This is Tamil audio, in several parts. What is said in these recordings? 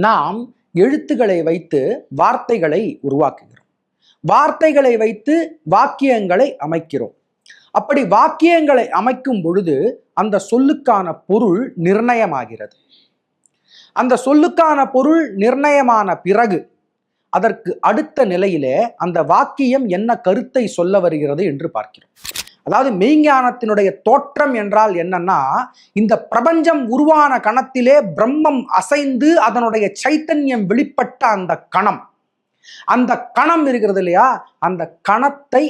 நாம் எழுத்துக்களை வைத்து வார்த்தைகளை உருவாக்குகிறோம். வார்த்தைகளை வைத்து வாக்கியங்களை அமைக்கிறோம். அப்படி வாக்கியங்களை அமைக்கும் பொழுது அந்த சொல்லுக்கான பொருள் நிர்ணயமாகிறது. அந்த சொல்லுக்கான பொருள் நிர்ணயமான பிறகு அதற்கு அடுத்த நிலையிலே அந்த வாக்கியம் என்ன கருத்தை சொல்ல வருகிறது என்று பார்க்கிறோம். அதாவது மெய்ஞானத்தினுடைய தோற்றம் என்றால் என்னன்னா, இந்த பிரபஞ்சம் உருவான கணத்திலே பிரம்மம் அசைந்து அதனுடைய சைத்தன்யம் வெளிப்பட்ட அந்த கணம் இருக்கிறது இல்லையா, அந்த கணத்தை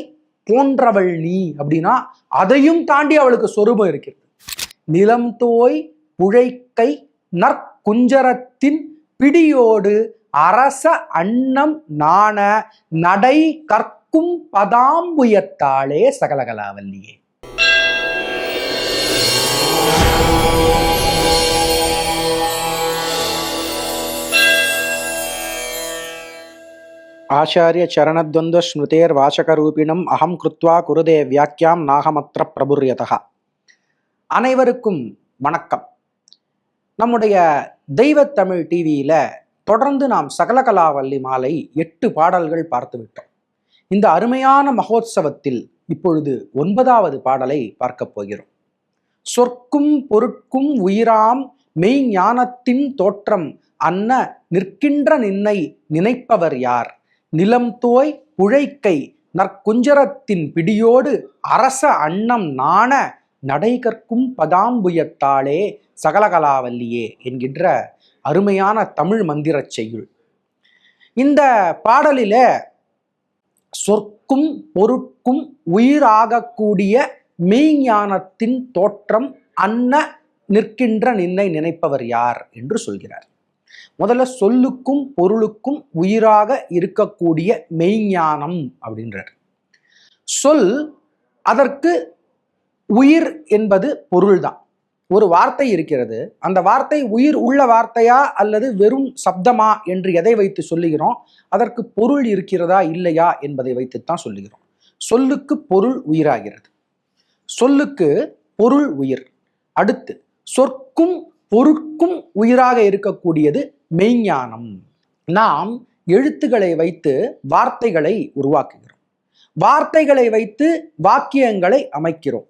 போன்றவள் நீ அப்படின்னா அதையும் தாண்டி அவளுக்கு சொரூபம் இருக்கிறது. நிலம் தோய் புழைக்கை நற்குஞ்சரத்தின் பிடியோடு அரச அன்னம் நாண நடை கற்கும் பதாம்புயத்தாளே சகலகலாவல்லியே. ஆச்சாரிய சரணத்வந்த ஸ்மிருதேர் வாசகரூபிணம் அகம் கிருத்வா குருதே வியாக்கியாம் நாகமத்ர பிரபுரியதா. அனைவருக்கும் வணக்கம். நம்முடைய தெய்வத்தமிழ் டிவியில தொடர்ந்து நாம் சகலகலாவல்லி மாலை 8 பாடல்கள் பார்த்து விட்டோம். இந்த அருமையான மகோத்சவத்தில் இப்பொழுது 9வது பாடலை பார்க்க போகிறோம். சொற்கும் பொருட்கும் உயிராம் மெய் ஞானத்தின் தோற்றம் அன்ன நிற்கின்ற நின்னை நினைப்பவர் யார்? நிலம் தோய் புழைக்கை நற்குஞ்சரத்தின் பிடியோடு அரச அன்னம் நாண நடை கற்கும் பதாம்புயத்தாளே சகலகலாவல்லியே என்கின்ற அருமையான தமிழ் மந்திர செய்யுள். இந்த பாடலில சொற்கும் பொருட்கும் உயிராகக்கூடிய மெய்ஞானத்தின் தோற்றம் அன்ன நிற்கின்ற நின்னை நினைப்பவர் யார் என்று சொல்கிறார். முதல்ல சொல்லுக்கும் பொருளுக்கும் உயிராக இருக்கக்கூடிய மெய்ஞானம் அப்படின்றார். சொல் அதற்கு உயிர் என்பது பொருள்தான். ஒரு வார்த்தை இருக்கிறது, அந்த வார்த்தை உயிர் உள்ள வார்த்தையா அல்லது வெறும் சப்தமா என்று எதை வைத்து சொல்லுகிறோம்? அதற்கு பொருள் இருக்கிறதா இல்லையா என்பதை வைத்துத்தான் சொல்லுகிறோம். சொல்லுக்கு பொருள் உயிராகிறது, சொல்லுக்கு பொருள் உயிர். அடுத்து சொற்கும் பொருட்கும் உயிராக இருக்கக்கூடியது மெய்ஞானம். நாம் எழுத்துக்களை வைத்து வார்த்தைகளை உருவாக்குகிறோம். வார்த்தைகளை வைத்து வாக்கியங்களை அமைக்கிறோம்.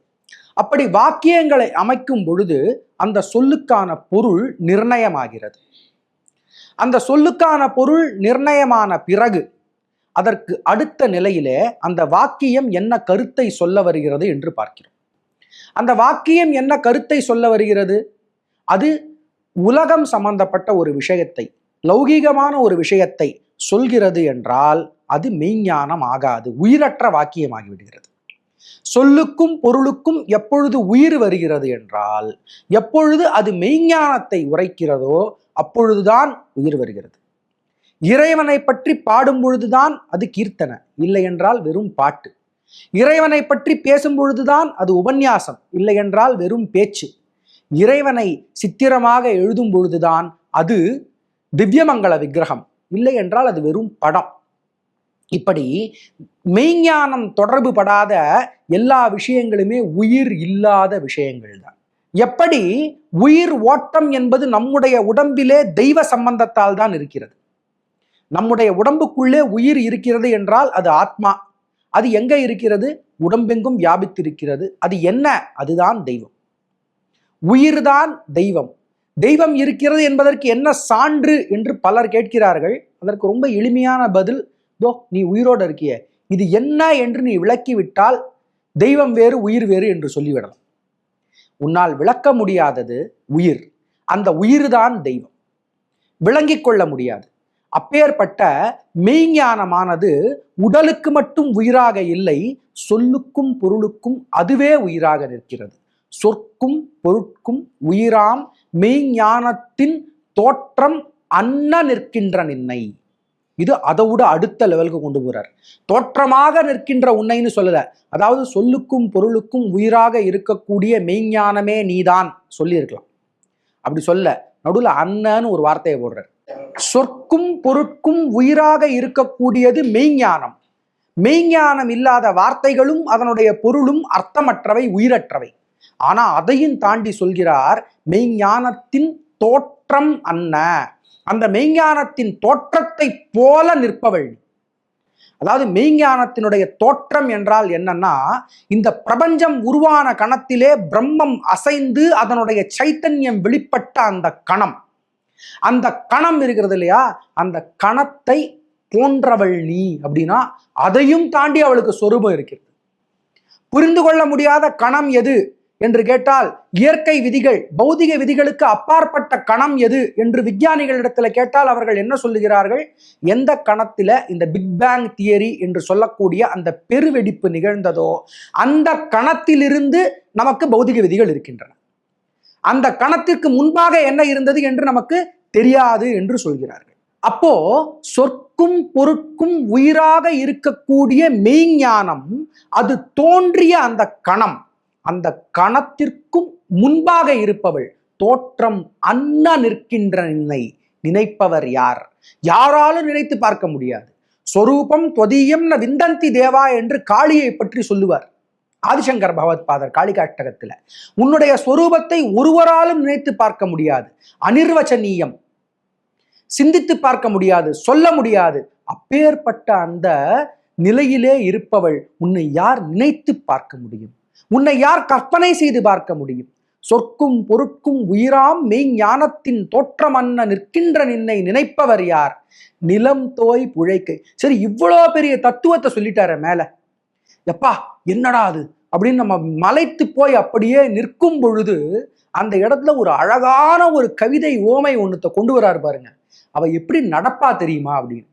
அப்படி வாக்கியங்களை அமைக்கும் பொழுது அந்த சொல்லுக்கான பொருள் நிர்ணயமாகிறது. அந்த சொல்லுக்கான பொருள் நிர்ணயமான பிறகு அதற்கு அடுத்த நிலையிலே அந்த வாக்கியம் என்ன கருத்தை சொல்ல வருகிறது என்று பார்க்கிறோம். அந்த வாக்கியம் என்ன கருத்தை சொல்ல வருகிறது? அது உலகம் சம்பந்தப்பட்ட ஒரு விஷயத்தை, லௌகீகமான ஒரு விஷயத்தை சொல்கிறது என்றால் அது மெய்ஞானம் ஆகாது, உயிரற்ற வாக்கியமாகிவிடுகிறது. சொல்லுக்கும் பொருளுக்கும் எப்பொழுது உயிர் வருகிறது என்றால், எப்பொழுது அது மெய்ஞானத்தை உரைக்கிறதோ அப்பொழுதுதான் உயிர் வருகிறது. இறைவனை பற்றி பாடும் பொழுதுதான் அது கீர்த்தனை, இல்லை என்றால் வெறும் பாட்டு. இறைவனை பற்றி பேசும் பொழுதுதான் அது உபன்யாசம், இல்லை என்றால் வெறும் பேச்சு. இறைவனை சித்திரமாக எழுதும் பொழுதுதான் அது திவ்யமங்கள விக்கிரகம், இல்லை என்றால் அது வெறும் படம். இப்படி மெய்ஞானம் தொடர்பு படாத எல்லா விஷயங்களுமே உயிர் இல்லாத விஷயங்கள் தான். எப்படி உயிர் ஓட்டம் என்பது நம்முடைய உடம்பிலே தெய்வ சம்பந்தத்தால் தான் இருக்கிறது. நம்முடைய உடம்புக்குள்ளே உயிர் இருக்கிறது என்றால் அது ஆத்மா. அது எங்க இருக்கிறது? உடம்பெங்கும் வியாபித்திருக்கிறது. அது என்ன? அதுதான் தெய்வம். உயிர்தான் தெய்வம். தெய்வம் இருக்கிறது என்பதற்கு என்ன சான்று என்று பலர் கேட்கிறார்கள். அதற்கு ரொம்ப எளிமையான பதில், தோ நீ உயிரோடு இருக்கிய, இது என்ன என்று நீ விளக்கிவிட்டால் தெய்வம் வேறு உயிர் வேறு என்று சொல்லிவிடலாம். உன்னால் விளக்க முடியாதது உயிர், அந்த உயிர்தான் தெய்வம். விளங்கிக் கொள்ள முடியாது. அப்பேற்பட்ட மெய்ஞானமானது உடலுக்கு மட்டும் உயிராக இல்லை, சொல்லுக்கும் பொருளுக்கும் அதுவே உயிராக நிற்கிறது. சொற்கும் பொருட்கும் உயிராம் மெய்ஞானத்தின் தோற்றம் அன்ன நிற்கின்ற நின்னை. இது அதோட அடுத்த லெவலுக்கு கொண்டு போறார். தோற்றமாக நிற்கின்ற உன்னைன்னு சொல்லல, அதாவது சொல்லுக்கும் பொருளுக்கும் உயிராக இருக்கக்கூடிய மெய்ஞானமே நீதான் சொல்லியிருக்கலாம். அப்படி சொல்ல நடுவில் அன்னன்னு ஒரு வார்த்தையை போடுறார். சொற்கும் பொருட்கும் உயிராக இருக்கக்கூடியது மெய்ஞானம். மெய்ஞானம் இல்லாத வார்த்தைகளும் அதனுடைய பொருளும் அர்த்தமற்றவை, உயிரற்றவை. ஆனா அதையும் தாண்டி சொல்கிறார் மெய்ஞானத்தின் தோற்றம் அன்ன. அந்த மெய்ஞானத்தின் தோற்றத்தை போல நிற்பவள். அதாவது மெய்ஞானத்தினுடைய தோற்றம் என்றால் என்னன்னா, இந்த பிரபஞ்சம் உருவான கணத்திலே பிரம்மம் அசைந்து அதனுடைய சைத்தன்யம் வெளிப்பட்ட அந்த கணம், அந்த கணம் இருக்கிறது இல்லையா, அந்த கணத்தை போன்றவள் நீ அப்படின்னா அதையும் தாண்டி அவளுக்கு சொரூபம் இருக்கிறது. புரிந்து கொள்ள முடியாத கணம் எது என்று கேட்டால் இயற்கை விதிகள், பௌதிக விதிகளுக்கு அப்பாற்பட்ட கணம் எது என்று விஞ்ஞானிகளிடத்தில் கேட்டால் அவர்கள் என்ன சொல்லுகிறார்கள்? எந்த கணத்தில இந்த பிக் பேங் தியரி என்று சொல்லக்கூடிய அந்த பெருவெடிப்பு நிகழ்ந்ததோ அந்த கணத்திலிருந்து நமக்கு பௌதிக விதிகள் இருக்கின்றன. அந்த கணத்திற்கு முன்பாக என்ன இருந்தது என்று நமக்கு தெரியாது என்று சொல்கிறார்கள். அப்போ சொற்கும் பொருட்கும் உயிராக இருக்கக்கூடிய மெய்ஞானம், அது தோன்றிய அந்த கணம், அந்த கணத்திற்கும் முன்பாக இருப்பவள், தோற்றம் அன்ன நிற்கின்ற நின்னை நினைப்பவர் யார்? யாராலும் நினைத்து பார்க்க முடியாது. சொரூபம் துவதீயம் ந விந்தந்தி தேவா என்று காளியை பற்றி சொல்லுவார் ஆதிசங்கர் பகவத்பாதர் காளிகாஷ்டகத்துல. உன்னுடைய சொரூபத்தை ஒருவராலும் நினைத்து பார்க்க முடியாது, அனிர்வச்சனீயம், சிந்தித்து பார்க்க முடியாது, சொல்ல முடியாது. அப்பேற்பட்ட அந்த நிலையிலே இருப்பவள் உன்னை யார் நினைத்து பார்க்க முடியும்? உன்னை யார் கற்பனை செய்து பார்க்க முடியும்? சொற்கும் பொருட்கும் உயிராம் மெய் ஞானத்தின் தோற்றம் அன்ன நிற்கின்ற நின்னை நினைப்பவர் யார்? நிலம் தோய் புழைக்கை. சரி, இவ்வளோ பெரிய தத்துவத்தை சொல்லிட்டார மேல, எப்பா என்னடா அது அப்படின்னு நம்ம மலைத்து போய் அப்படியே நிற்கும் பொழுது அந்த இடத்துல ஒரு அழகான ஒரு கவிதை ஓமை ஒன்றுத்த கொண்டு வராரு பாருங்க. அவ எப்படி நடப்பா தெரியுமா அப்படின்னு.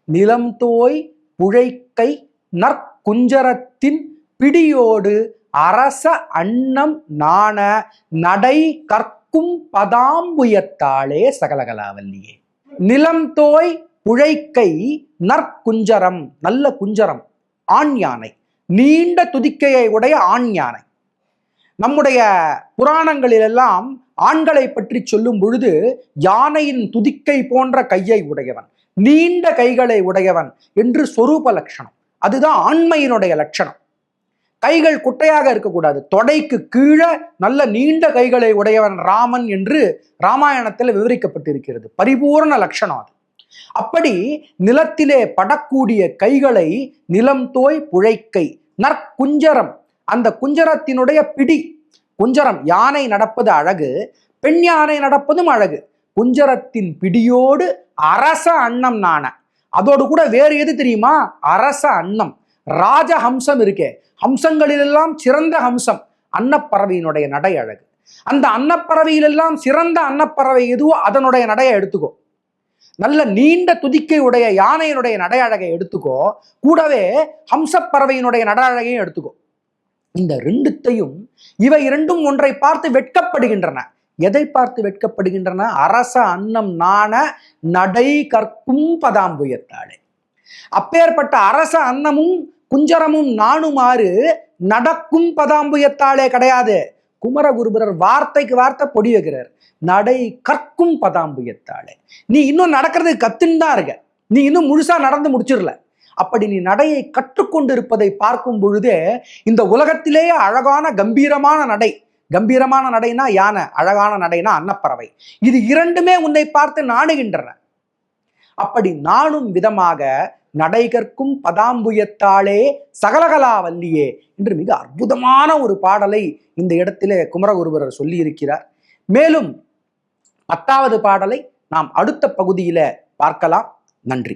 நிலம் தோய் புழைக்கை நற்குஞ்சரத்தின் பிடியோடு அரச அன்னம் நாண நடை கற்கும் பதாம்புயத்தாளே சகலகலாவல்லியே. நிலம் தோய் புழைக்கை நற்குஞ்சரம், நல்ல குஞ்சரம், ஆண் யானை, நீண்ட துதிக்கையை உடைய ஆண் யானை. நம்முடைய புராணங்களிலெல்லாம் ஆண்களை பற்றி சொல்லும் பொழுது யானையின் துதிக்கை போன்ற கையை உடையவன், நீண்ட கைகளை உடையவன் என்று சொரூப லட்சணம். அதுதான் ஆண்மையினுடைய லட்சணம். கைகள் குட்டையாக இருக்கக்கூடாது, தொடைக்கு கீழே நல்ல நீண்ட கைகளை உடையவன் ராமன் என்று ராமாயணத்தில் விவரிக்கப்பட்டிருக்கிறது. பரிபூர்ண லட்சணம் அது. அப்படி நிலத்திலே படக்கூடிய கைகளை நிலம் தோய் புழைக்கை நற்குஞ்சரம், அந்த குஞ்சரத்தினுடைய பிடி. குஞ்சரம், யானை நடப்பது அழகு, பெண் யானை நடப்பதும் அழகு. குஞ்சரத்தின் பிடியோடு அரச அன்னம் நாண, அதோடு கூட வேறு எது தெரியுமா? அரச அன்னம், ராஜஹம்சம் இருக்கே, ஹம்சங்களிலெல்லாம் சிறந்த ஹம்சம் அன்னப்பறவையினுடைய நடை அழகு. அந்த அன்னப்பறவையிலெல்லாம் சிறந்த அன்னப்பறவை எதுவோ அதனுடைய நடையை எடுத்துக்கோ. நல்ல நீண்ட துதிக்கை உடைய யானையினுடைய நடை அழகை எடுத்துக்கோ, கூடவே ஹம்சப்பறவையினுடைய நட அழகையும் எடுத்துக்கோ. இந்த ரெண்டுத்தையும், இவை இரண்டும் ஒன்றை பார்த்து வெட்கப்படுகின்றன. எதை பார்த்து வெட்கப்படுகின்றன? அரச அன்னம் நாண நடை கற்கும் பதாம்புயத்தாளே. அப்பேற்பட்ட அரச அன்னமும் குஞ்சரமும் நாணுமாறு நடக்கும் பதாம்புயத்தாளே கிடையாது. குமரகுருபரர் வார்த்தைக்கு வார்த்தை பொடி வைக்கிறார். நடை கற்கும் பதாம்புயத்தாளே. நீ இன்னும் நடக்கிறது கத்துன்னு தான் இருக்க, நீ இன்னும் முழுசா நடந்து முடிச்சிடல. அப்படி நீ நடையை கற்றுக்கொண்டு இருப்பதை பார்க்கும் பொழுதே இந்த உலகத்திலேயே அழகான கம்பீரமான நடை, கம்பீரமான நடைனா யானை, அழகான நடைனா அன்னப்பறவை, இது இரண்டுமே உன்னை பார்த்து நாணுகின்றன. அப்படி நாணும் விதமாக நடை கற்கும் பதாம்புயத்தாளே சகலகலாவல்லியே என்று மிக அற்புதமான ஒரு பாடலை இந்த இடத்திலே குமரகுருபரர் சொல்லி இருக்கிறார். மேலும் 10வது பாடலை நாம் அடுத்த பகுதியில பார்க்கலாம். நன்றி.